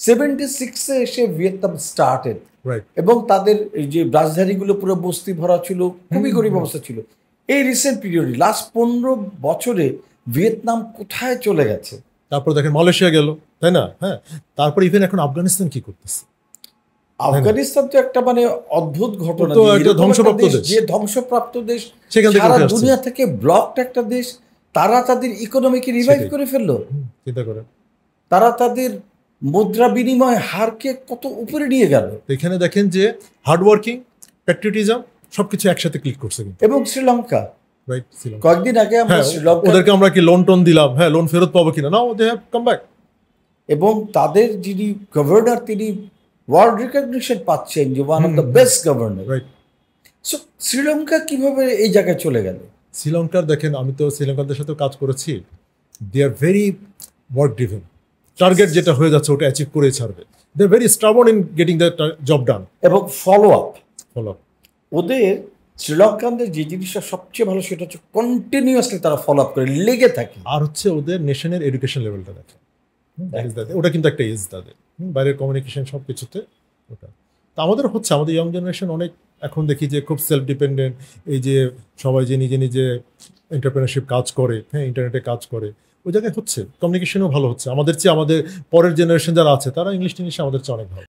76-এ এসে Vietnam started, right. এবং তাদের এই যে রাজধানীগুলো পুরো বস্তি ভরা ছিল, খুবই গরিব অবস্থা ছিল। এই রিসেন্ট পিরিয়ডে লাস্ট 15 বছরে ভিয়েতনাম কোথায় চলে গেছে। তারপর দেখেন মালয়েশিয়া গেল, তাই না? হ্যাঁ, তারপর ইভেন এখন আফগানিস্তান কি করতেছে। আফগানিস্তান তো একটা মানে অদ্ভুত ঘটনা, একটা ধ্বংসপ্রাপ্ত দেশ, যে ধ্বংসপ্রাপ্ত দেশ, সেখান থেকে সারা দুনিয়া থেকে ব্লকড একটা দেশ, তারা তাদের ইকোনমিকে রিভাইভ করে ফেললো। চিন্তা করেন, তারা তাদের মুদ্রা বিনিময় হারকে কত উপরে নিয়ে গেল। এখানে দেখেন যে হার্ডওয়ার্কিং, প্যাট্রিয়টিজম সবকিছু একসাথে ক্লিক করছে। এবং শ্রীলঙ্কা, রাইট, কয়েকদিন আগে আমরা শ্রীলঙ্কা, ওদেরকে আমরা কি লোন টোন দিলাম, হ্যাঁ লোন ফেরত পাবো কিনা, নাও দে হ্যাভ কাম ব্যাক। এবং তাদের যিনি গভর্নর তিনি ওয়ার্ল্ড রিকগনিশন পাচ্ছেন যে one of the best governor. Right. So Sri Lanka কিভাবে এই জায়গায় চলে গেল? শ্রীলঙ্কার দেখেন, আমি তো শ্রীলঙ্কাদের সাথেও কাজ করেছি, they are very work driven. Target যেটা হয়ে যাচ্ছে ওটা অ্যাচিভ করে ছাড়বে। They are very stubborn in getting the job done. এবং ফলো আপ। ওদের শ্রীলঙ্কানদের যে জিনিসটা সবচেয়ে ভালো সেটা হচ্ছে কন্টিনিউয়াসলি তারা ফলো আপ করে, লেগে থাকে। আর হচ্ছে ওদের নেশনের এডুকেশন লেভেলটা দেখে, ওটা কিন্তু একটা এজ তাদের, বাইরের কমিউনিকেশন সব কিছুতে ওটা। তা আমাদের হচ্ছে, আমাদের ইয়ং জেনারেশন অনেক এখন দেখি যে খুব সেলফ ডিপেন্ডেন্ট, এই যে সবাই যে নিজে নিজে এন্টারপ্রেনারশিপ কাজ করে, হ্যাঁ ইন্টারনেটে কাজ করে, ওই জায়গায় হচ্ছে কমিউনিকেশনও ভালো হচ্ছে আমাদের চেয়ে। আমাদের পরের জেনারেশন যারা আছে তারা ইংলিশ টিংলিশে আমাদের চেয়ে অনেক ভালো।